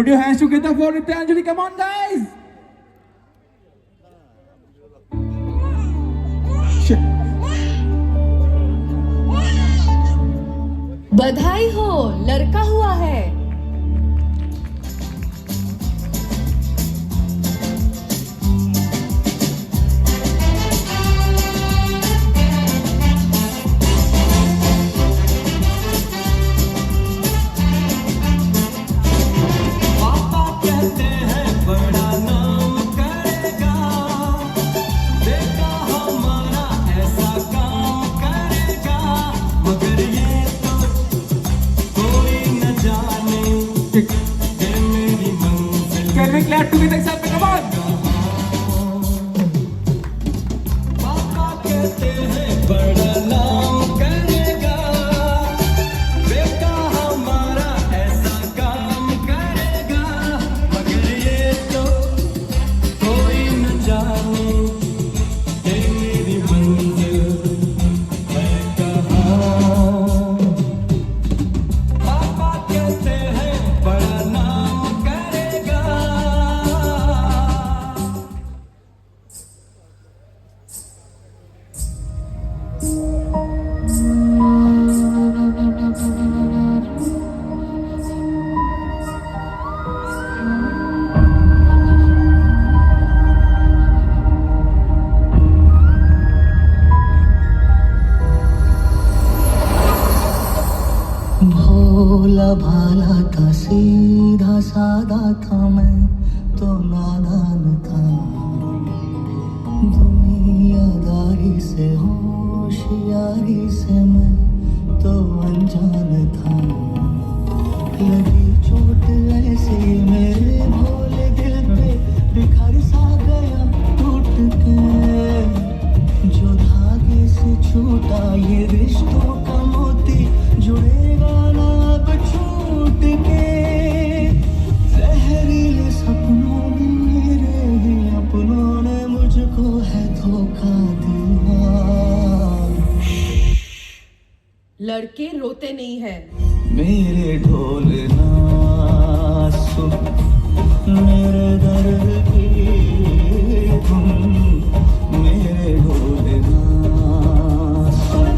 Put your hands together for Nityanjali. Come on, guys. Shit. बधाई हो, लड़का हुआ है। Can we clap together, example? Come on. पापा कहते हैं बड़ा नाम करेगा, बेटा हमारा ऐसा काम करेगा, मगर ये तो कोई न जाने कि मेरी मंजिल है कहाँ। पापा कहते हैं बड़ा नाम करेगा। भोला भाला था, सीधा सादा था, मैं तो नादान था। दुनियादारी से होशियारी से मैं तो अनजान था। लगी चोट ऐसी मेरे भोले दिल पे, बिखर सा गया टूट के। जो धागे से छूटा ये रिश्तों का मोती, जुड़ेगा ना अब छूट के। जहरीले सपनों में मेरे ही अपनों ने मुझको है धोखा दिया। लड़के रोते नहीं हैं। मेरे ढोल ना सुन, मेरे दर्द की धुन, मेरे ढोल ना सुन।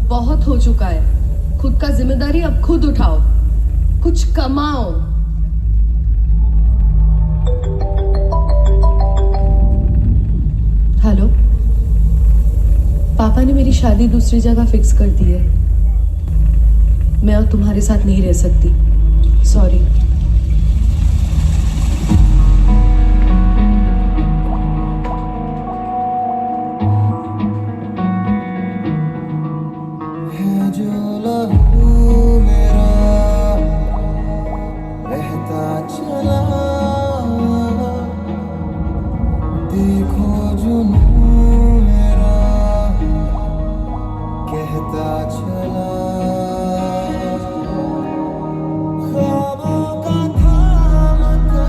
बहुत हो चुका है। खुद का जिम्मेदारी अब खुद उठाओ, कुछ कमाओ। हेलो, पापा ने मेरी शादी दूसरी जगह फिक्स कर दी है। मैं अब तुम्हारे साथ नहीं रह सकती, सॉरी। है जो लहू मेरा रहता चला, देखो जुनून मेरा कहता चला। ख्वाबों का थामता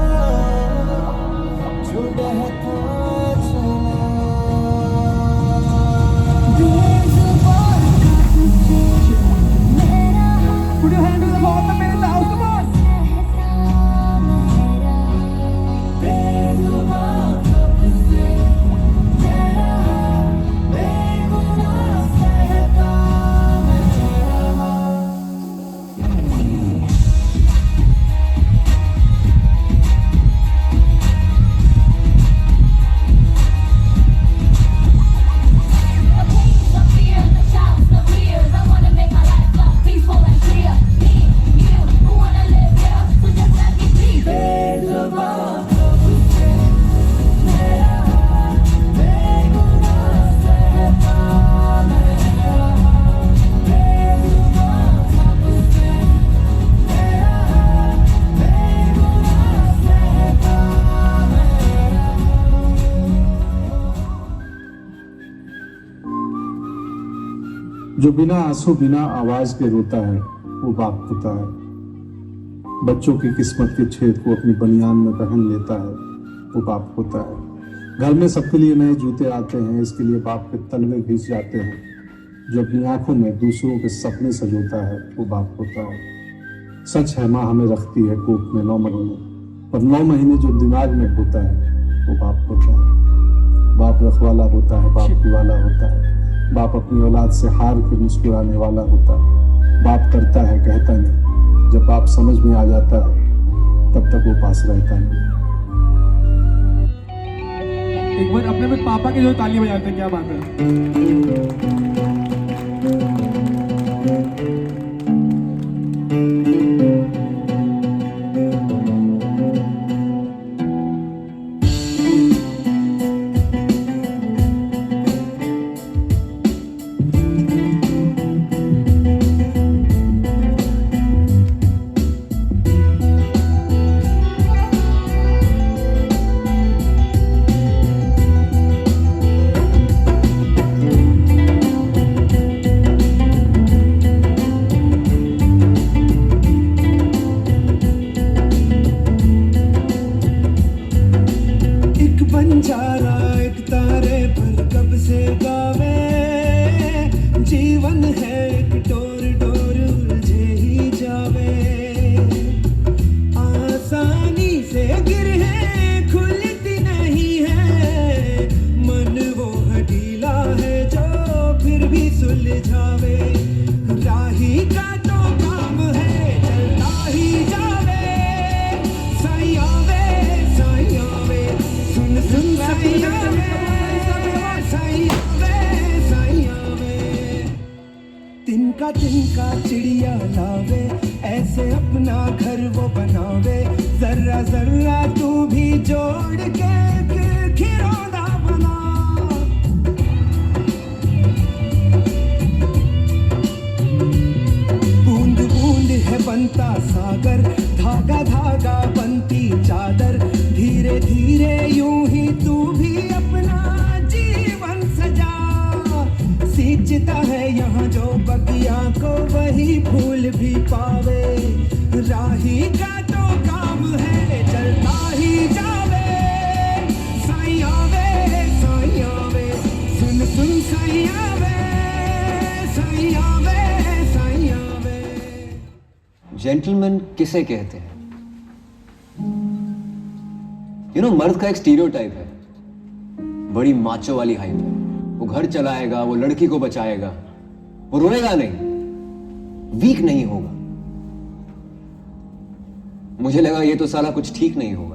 जो बहता चला, बेजुबान का तुझसे मेरा Put your hand to the bottom of the house, come on! बेजुबान का तुझसे मेरा बेगुनाह सहता मेरा। The fears, the shouts, the fears. I wanna make my life look peaceful and clear. Me, you, who wanna live here? So just let me be. बेजुबान का तुझसे मेरा बेगुनाह सहता मेरा। बेजुबान का तुझसे मेरा बेगुनाह सहता मेरा। जो बिना आंसू बिना आवाज के रोता है वो बाप होता है। बच्चों की किस्मत के छेद को अपनी बनियान में पहन लेता है वो बाप होता है। घर में सबके लिए नए जूते आते हैं, इसके लिए बाप के तलवे घिस जाते हैं। जो अपनी आंखों में दूसरों के सपने सजोता है वो बाप होता है। सच है माँ हमें रखती है कोख में 9 महीने, पर 9 महीने जो दिमाग में होता है वो बाप होता है। बाप रखवाला होता है, बाप वाला होता है। बाप अपनी औलाद से हार के मुस्कुराने वाला होता है। बाप करता है कहता नहीं, जब बाप समझ में आ जाता है तब तक वो पास रहता नहीं। एक बार अपने में पापा के जो ताली बजाते हैं, क्या बात है। एक बंजारा एक तारे पर कब से गावे, जीवन है एक डोर डोर उलझे ही जावे। आसानी से गिरे खुलती नहीं है, मन वो हठीला है जो फिर भी सुलझावे। राही का तो काम है चलता ही जावे, सायावे सायावे सुन सुन सायावे सायावे सायावे। तिनका तिनका चिड़िया लावे, ऐसे अपना घर वो बनावे। जर्रा जर्रा तू भी जोड़ के एक खिलौना बना। बूंद बूंद है बनता सागर, धागा धागा बनती चादर। धीरे धीरे यूं ही तू भी अपना जीवन सजा। सींचता है यहाँ जो बगिया को वही फूल भी पावे। राही का तो काम है चलता ही जावे, सायावे सायावे सुन सुन सायावे सायावे सायावे। जेंटलमैन किसे कहते हैं? मर्द का एक स्टीरियोटाइप है, बड़ी माचो वाली हाइप है। वो घर चलाएगा, वो लड़की को बचाएगा। वो रोएगा नहीं, वीक नहीं होगा। मुझे लगा ये तो साला कुछ ठीक नहीं होगा।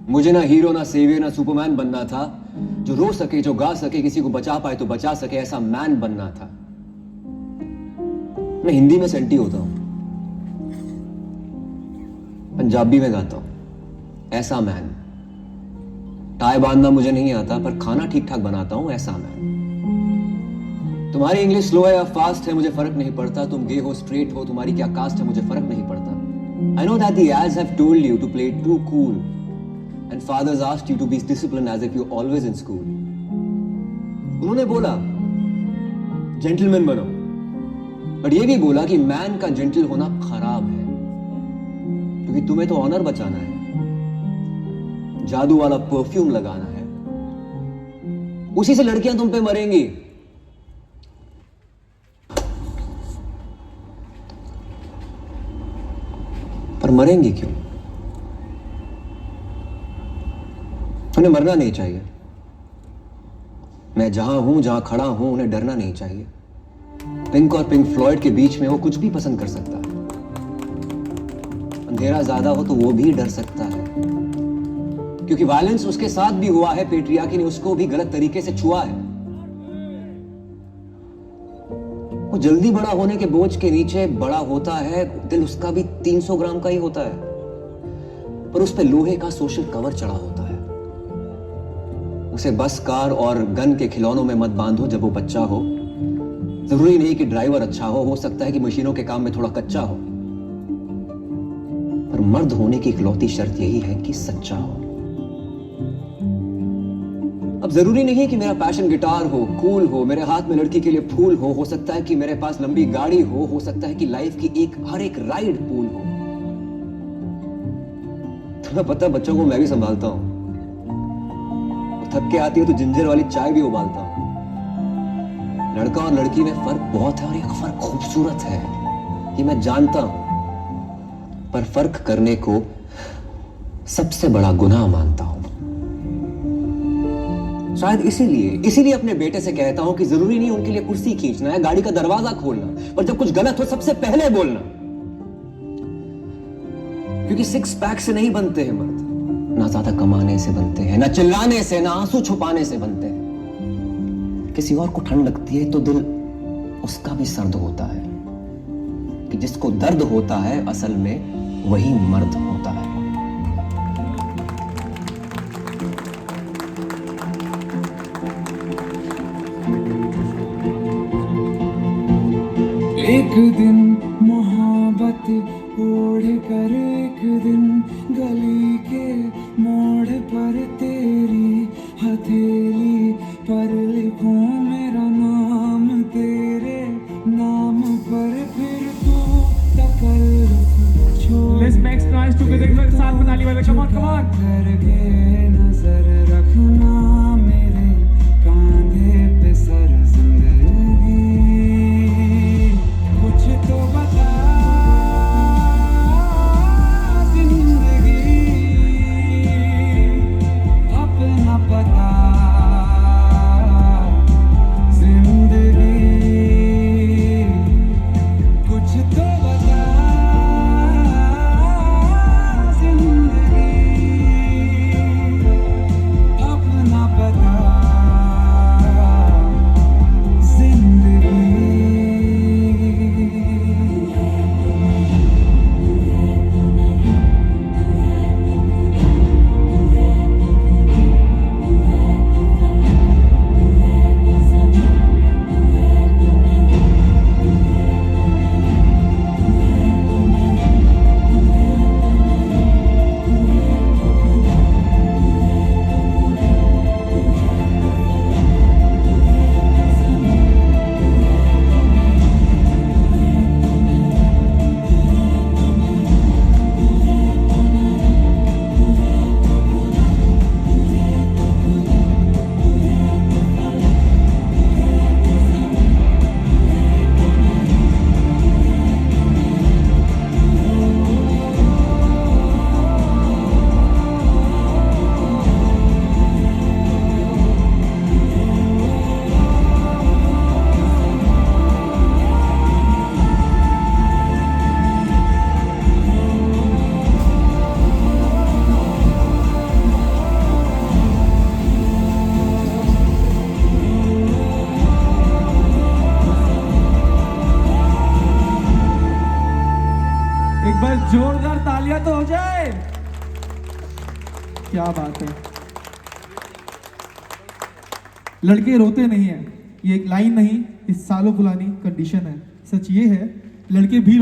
मुझे ना हीरो, ना सेवियर, ना सुपरमैन बनना था, जो रो सके, जो गा सके, किसी को बचा पाए तो बचा सके, ऐसा मैन बनना था। मैं हिंदी में सेंटी होता हूं, पंजाबी में गाता हूं, ऐसा मैन। टाई बांधना मुझे नहीं आता, पर खाना ठीक ठाक बनाता हूं, ऐसा मैन। तुम्हारी इंग्लिश स्लो है या फास्ट है मुझे फर्क नहीं पड़ता, तुम गे हो, स्ट्रेट हो, तुम्हारी क्या कास्ट है मुझे फर्क नहीं पड़ता। I know that the ads have told you to play it too cool and fathers asked you to be disciplined as if you're always in school. उन्होंने बोला जेंटलमैन बनो, बट ये भी बोला कि मैन का जेंटल होना खराब है, क्योंकि तुम्हें तो ऑनर बचाना है, जादू वाला परफ्यूम लगाना है, उसी से लड़कियां तुम पे मरेंगी। पर मरेंगी क्यों? उन्हें मरना नहीं चाहिए। मैं जहां हूं, जहां खड़ा हूं, उन्हें डरना नहीं चाहिए। पिंक और पिंक फ्लॉयड के बीच में वो कुछ भी पसंद कर सकता है। अंधेरा ज्यादा हो तो वो भी डर सकता है, क्योंकि वायलेंस उसके साथ भी हुआ है, पेट्रियार्की ने उसको भी गलत तरीके से छुआ है। वो जल्दी बड़ा होने के बोझ के नीचे बड़ा होता है, दिल उसका भी 300 ग्राम का ही होता है, पर उस पे लोहे का सोशल कवर चढ़ा होता है। उसे बस, कार और गन के खिलौनों में मत बांधो जब वो बच्चा हो। जरूरी नहीं कि ड्राइवर अच्छा हो सकता है कि मशीनों के काम में थोड़ा कच्चा हो, पर मर्द होने की इकलौती शर्त यही है कि सच्चा हो। अब जरूरी नहीं कि मेरा पैशन गिटार हो, कूल हो, मेरे हाथ में लड़की के लिए फूल हो सकता है कि मेरे पास लंबी गाड़ी हो सकता है कि लाइफ की हर एक राइड पूल हो। तुम्हें पता है बच्चों को मैं भी संभालता हूं, थक के आती है तो जिंजर वाली चाय भी उबालता हूं। लड़का और लड़की में फर्क बहुत है, और एक फर्क खूबसूरत है, ये मैं जानता हूं, पर फर्क करने को सबसे बड़ा गुनाह मानता हूं। शायद इसीलिए अपने बेटे से कहता हूं कि जरूरी नहीं उनके लिए कुर्सी खींचना है, गाड़ी का दरवाजा खोलना, पर जब कुछ गलत हो सबसे पहले बोलना, क्योंकि 6 पैक से नहीं बनते हैं मर्द, ना ज्यादा कमाने से बनते हैं, ना चिल्लाने से, ना आंसू छुपाने से बनते हैं। किसी और को ठंड लगती है तो दिल उसका भी सर्द होता है, कि जिसको दर्द होता है असल में वही मर्द होता है। एक दिन मोहब्बत ओढ़ कर, एक दिन गली के मोड़ पर तेरी हथेली पर लिखूं मेरा नाम, तेरे नाम पर फिर तू तकल्लुफ़ छोड़। Let's make noise together एक बार साथ में ताली बजाओ, come on, come on। करके नजर रखना मेरे कांधे पे सर जिंदगी, कुछ तो बता जिंदगी, अपना पता जोरदार तालियां तो हो जाए। क्या बात है। लड़के रोते नहीं है, ये एक लाइन नहीं, ये सालों पुरानी कंडीशन है। सच ये है, लड़के भी